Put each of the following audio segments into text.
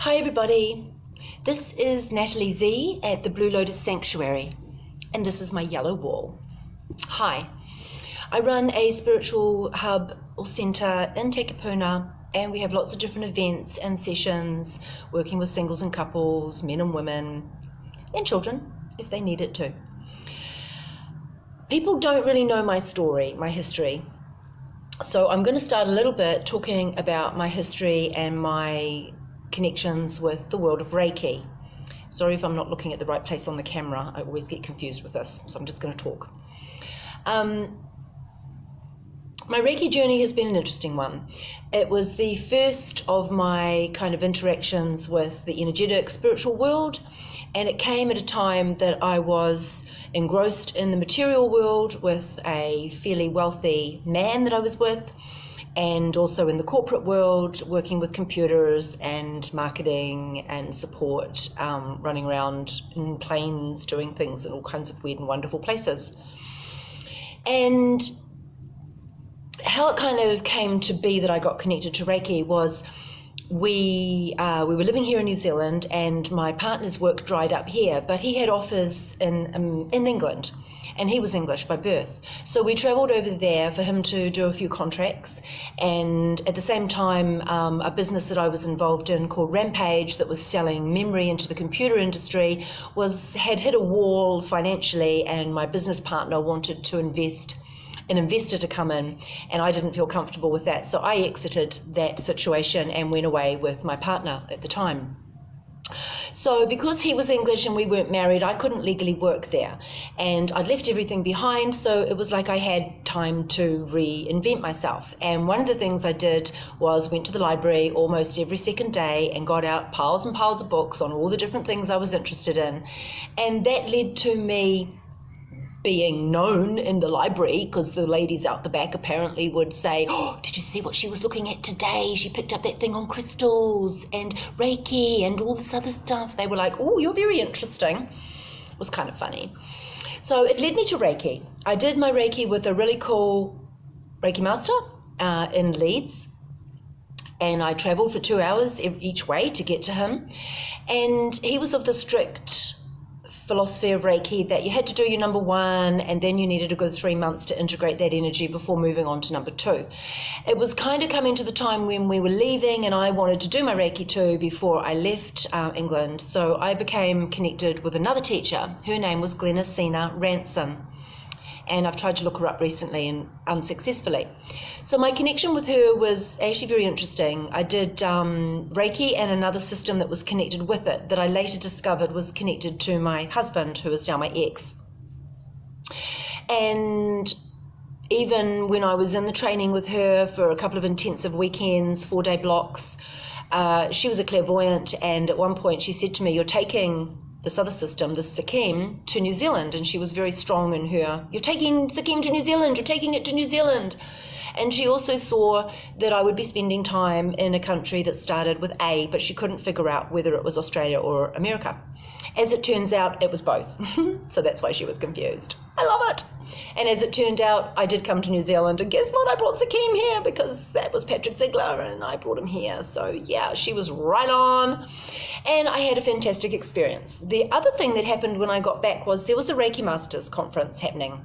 Hi everybody, this is Natalie Z at the Blue Lotus Sanctuary, and this is my yellow wall. Hi, I run a spiritual hub or centre in Te Kapuna, and we have lots of different events and sessions working with singles and couples, men and women, and children if they need it too. People don't really know my story, my history. So I'm going to start a little bit talking about my history and my connections with the world of Reiki. Sorry if I'm not looking at the right place on the camera. I always get confused with this, so I'm just going to talk. My Reiki journey has been an interesting one. It was the first of my kind of interactions with the energetic spiritual world, and it came at a time that I was engrossed in the material world with a fairly wealthy man that I was with, and also in the corporate world, working with computers and marketing and support, running around in planes, doing things in all kinds of weird and wonderful places. And how it kind of came to be that I got connected to Reiki was we were living here in New Zealand, and my partner's work dried up here, but he had offers in England, and he was English by birth. So we travelled over there for him to do a few contracts, and at the same time a business that I was involved in called Rampage, that was selling memory into the computer industry, had hit a wall financially, and my business partner wanted to invest an investor to come in, and I didn't feel comfortable with that. So I exited that situation and went away with my partner at the time. So because he was English and we weren't married, I couldn't legally work there, and I'd left everything behind, so it was like I had time to reinvent myself. And one of the things I did was went to the library almost every second day and got out piles and piles of books on all the different things I was interested in, and that led to me being known in the library, because the ladies out the back apparently would say, "Oh, did you see what she was looking at today? She picked up that thing on crystals and Reiki and all this other stuff." They were like, "Oh, you're very interesting." It was kind of funny. So it led me to Reiki. I did my Reiki with a really cool Reiki master in Leeds, and I travelled for 2 hours each way to get to him. And he was of the strict philosophy of Reiki that you had to do your number one, and then you needed a good 3 months to integrate that energy before moving on to number two. It was kind of coming to the time when we were leaving, and I wanted to do my Reiki too before I left England. So I became connected with another teacher. Her name was Glenacina Ranson, and I've tried to look her up recently and unsuccessfully. So my connection with her was actually very interesting. I did Reiki and another system that was connected with it that I later discovered was connected to my husband, who is now my ex. And even when I was in the training with her for a couple of intensive weekends, 4-day blocks, she was a clairvoyant, and at one point she said to me, "You're taking this other system, this Sikkim, to New Zealand." And she was very strong in her, "You're taking Sikkim to New Zealand, you're taking it to New Zealand." And she also saw that I would be spending time in a country that started with A, but she couldn't figure out whether it was Australia or America. As it turns out, it was both. So that's why she was confused. I love it. And as it turned out, I did come to New Zealand, and guess what? I brought Sikkim here because that was Patrick Ziegler, and I brought him here. So yeah, she was right on. And I had a fantastic experience. The other thing that happened when I got back was there was a Reiki Masters conference happening.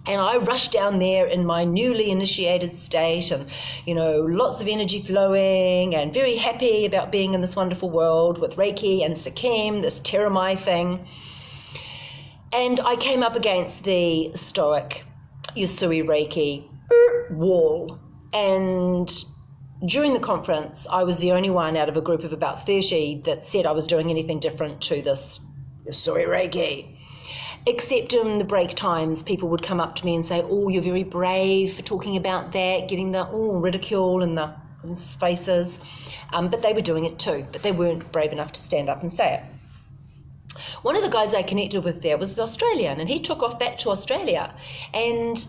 And I rushed down there in my newly initiated state, and, you know, lots of energy flowing, and very happy about being in this wonderful world with Reiki and Sikkim, this Teramai thing. And I came up against the stoic Yusui Reiki wall. And during the conference, I was the only one out of a group of about 30 that said I was doing anything different to this Yusui Reiki. Except in the break times, people would come up to me and say, "Oh, you're very brave for talking about that," getting the ridicule in the faces. But they were doing it too, but they weren't brave enough to stand up and say it. One of the guys I connected with there was Australian, and he took off back to Australia. And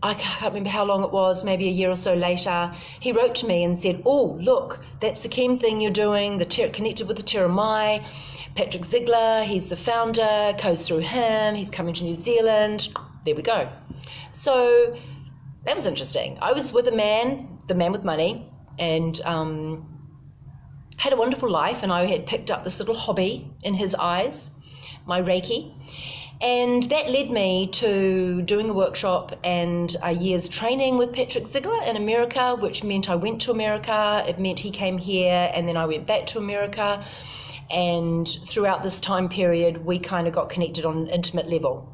I can't remember how long it was, maybe a year or so later, he wrote to me and said, "Oh, look, that Sikkim thing you're doing, connected with the Teramai, Patrick Ziegler, he's the founder, goes through him, he's coming to New Zealand." There we go. So that was interesting. I was with a man, the man with money, and had a wonderful life, and I had picked up this little hobby in his eyes, my Reiki. And that led me to doing a workshop and a year's training with Patrick Ziegler in America, which meant I went to America. It meant he came here, and then I went back to America. And throughout this time period, we kind of got connected on an intimate level.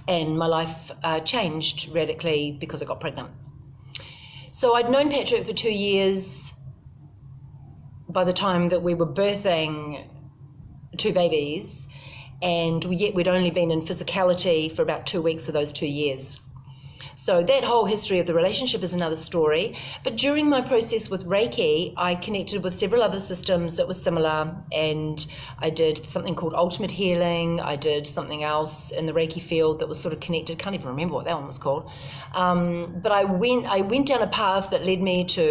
And my life changed radically because I got pregnant. So I'd known Patrick for 2 years by the time that we were birthing 2 babies, and yet we'd only been in physicality for about 2 weeks of those 2 years. So that whole history of the relationship is another story. But during my process with Reiki, I connected with several other systems that were similar, and I did something called ultimate healing. I did something else in the Reiki field that was sort of connected. Can't even remember what that one was called. But I went down a path that led me to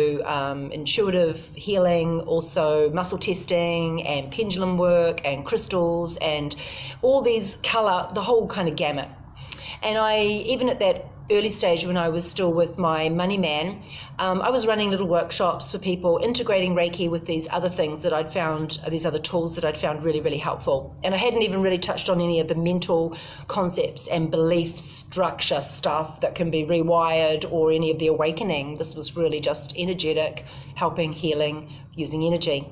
intuitive healing, also muscle testing and pendulum work and crystals and all these color, the whole kind of gamut. And I, even at that early stage when I was still with my money man, I was running little workshops for people, integrating Reiki with these other things that I'd found, these other tools that I'd found really, really helpful. And I hadn't even really touched on any of the mental concepts and belief structure stuff that can be rewired or any of the awakening. This was really just energetic, helping, healing, using energy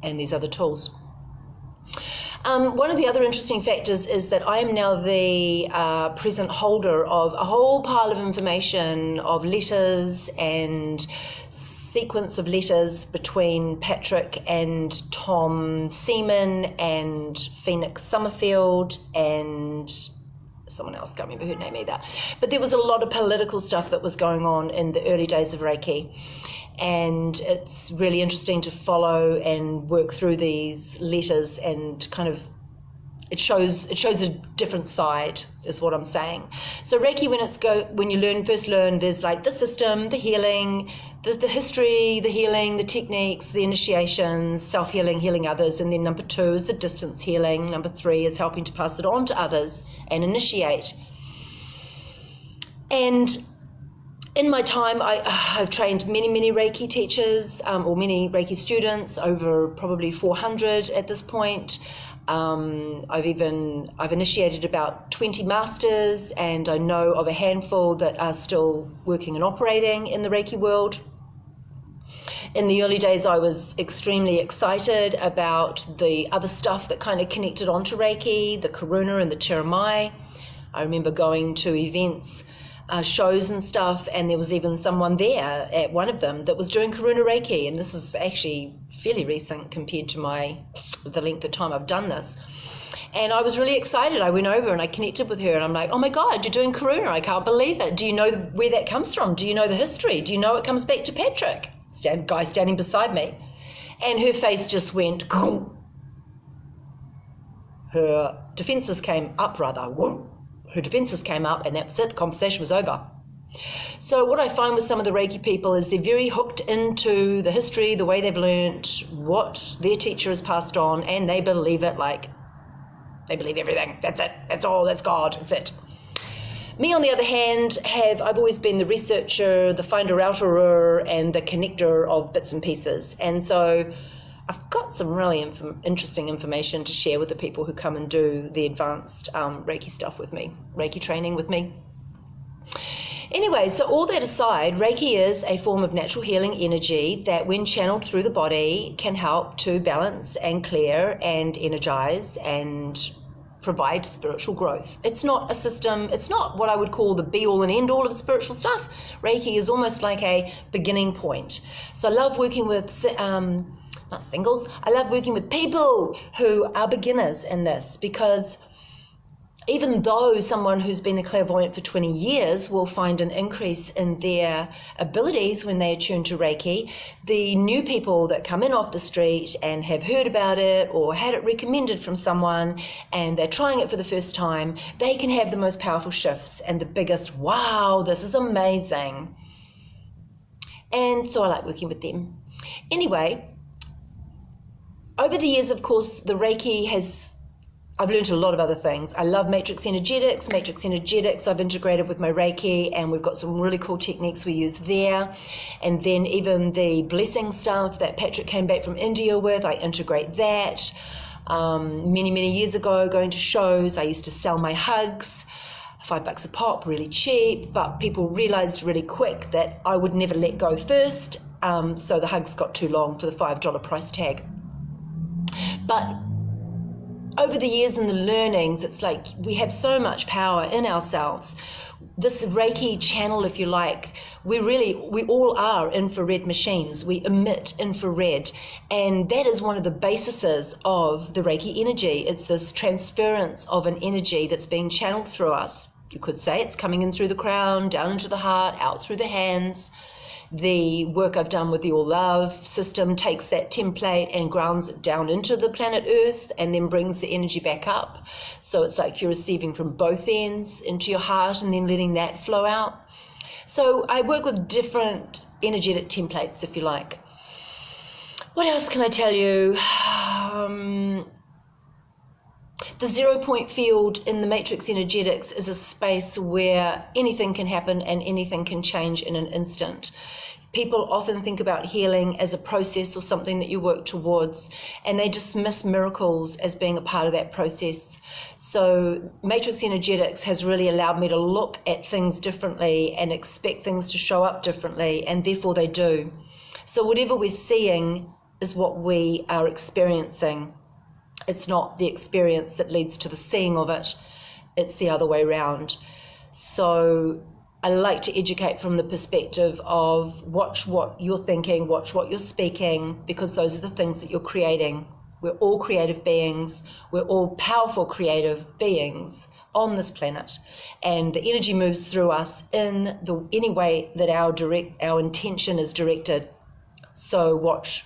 and these other tools. One of the other interesting factors is that I am now the present holder of a whole pile of information of letters and sequence of letters between Patrick and Tom Seaman and Phoenix Summerfield and someone else, can't remember her name either. But there was a lot of political stuff that was going on in the early days of Reiki. And it's really interesting to follow and work through these letters, and kind of it shows a different side, is what I'm saying. So Reiki, when you first learn, there's like the system, the healing, the history, the healing, the techniques, the initiations, self-healing, healing others, and then number 2 is the distance healing. Number 3 is helping to pass it on to others and initiate. And in my time, I've trained many Reiki teachers, or many Reiki students, over probably 400 at this point. I've initiated about 20 masters, and I know of a handful that are still working and operating in the Reiki world. In the early days, I was extremely excited about the other stuff that kind of connected onto Reiki, the Karuna and the Tiramai. I remember going to events, shows and stuff, and there was even someone there at one of them that was doing Karuna Reiki, and this is actually fairly recent compared to the length of time I've done this. And I was really excited. I went over and I connected with her, and I'm like, oh my God, you're doing Karuna, I can't believe it. Do you know where that comes from? Do you know the history? Do you know it comes back to Patrick? Guy standing beside me. And her face just went, Goom. Her defenses came up, Her defenses came up, and that was it. The conversation was over. So what I find with some of the Reiki people is they're very hooked into the history, the way they've learnt, what their teacher has passed on, and they believe it like they believe everything. That's it. That's all. That's God. That's it. Me, on the other hand, I've always been the researcher, the finder-outerer, and the connector of bits and pieces. And so I've got some really interesting information to share with the people who come and do the advanced Reiki stuff with me, Reiki training with me. Anyway, so all that aside, Reiki is a form of natural healing energy that, when channeled through the body, can help to balance and clear and energize and provide spiritual growth. It's not a system, it's not what I would call the be-all and end-all of spiritual stuff. Reiki is almost like a beginning point. So I love working with not singles, I love working with people who are beginners in this, because even though someone who's been a clairvoyant for 20 years will find an increase in their abilities when they attune to Reiki, the new people that come in off the street and have heard about it or had it recommended from someone and they're trying it for the first time, they can have the most powerful shifts and the biggest, wow, this is amazing. And so I like working with them. Anyway, over the years, of course, the Reiki has I've learned a lot of other things. I love matrix energetics. Matrix energetics I've integrated with my Reiki, and we've got some really cool techniques we use there. And then even the blessing stuff that Patrick came back from India with, I integrate that. Many years ago, going to shows, I used to sell my hugs, $5 a pop, really cheap, but people realized really quick that I would never let go first, so the hugs got too long for the $5 price tag. But over the years and the learnings, it's like we have so much power in ourselves. This Reiki channel, if you like, we all are infrared machines. We emit infrared, and that is one of the bases of the Reiki energy. It's this transference of an energy that's being channeled through us. You could say it's coming in through the crown, down into the heart, out through the hands. The work I've done with the All Love system takes that template and grounds it down into the planet Earth and then brings the energy back up. So it's like you're receiving from both ends into your heart and then letting that flow out. So I work with different energetic templates, if you like. What else can I tell you? The 0 point field in the matrix energetics is a space where anything can happen and anything can change in an instant. People often think about healing as a process or something that you work towards, and they dismiss miracles as being a part of that process. So matrix energetics has really allowed me to look at things differently and expect things to show up differently, and therefore they do. So whatever we're seeing is what we are experiencing. It's not the experience that leads to the seeing of it, it's the other way around. So I like to educate from the perspective of watch what you're thinking, watch what you're speaking, because those are the things that you're creating. We're all creative beings, we're all powerful creative beings on this planet, and the energy moves through us in any way that our intention is directed. So watch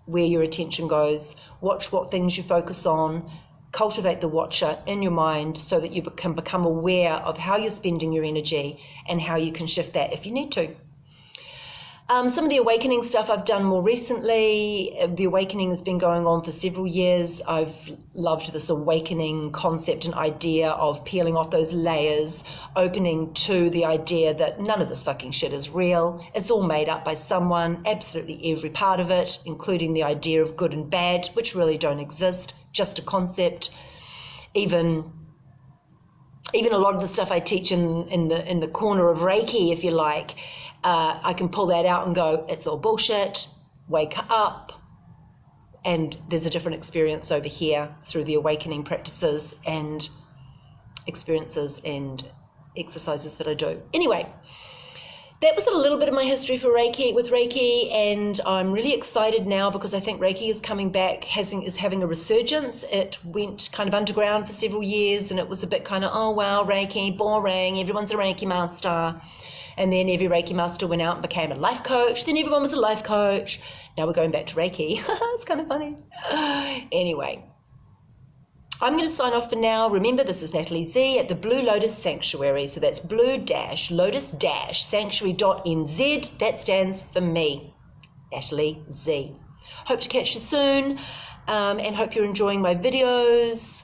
where your attention goes, watch what things you focus on, cultivate the watcher in your mind so that you can become aware of how you're spending your energy and how you can shift that if you need to. Some of the awakening stuff I've done more recently. The awakening has been going on for several years. I've loved this awakening concept and idea of peeling off those layers, opening to the idea that none of this fucking shit is real. It's all made up by someone, absolutely every part of it, including the idea of good and bad, which really don't exist, just a concept. Even a lot of the stuff I teach in the corner of Reiki, if you like, I can pull that out and go, it's all bullshit, wake up, and there's a different experience over here through the awakening practices and experiences and exercises that I do. Anyway, that was a little bit of my history with Reiki, and I'm really excited now because I think Reiki is coming back, is having a resurgence. It went kind of underground for several years, and it was a bit kind of, oh wow, Reiki, boring, everyone's a Reiki master. And then every Reiki master went out and became a life coach. Then everyone was a life coach. Now we're going back to Reiki. It's kind of funny. Anyway, I'm going to sign off for now. Remember, this is Natalie Z at the Blue Lotus Sanctuary. So that's blue-lotus-sanctuary.nz. That stands for me, Natalie Z. Hope to catch you soon, and hope you're enjoying my videos.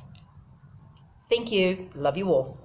Thank you. Love you all.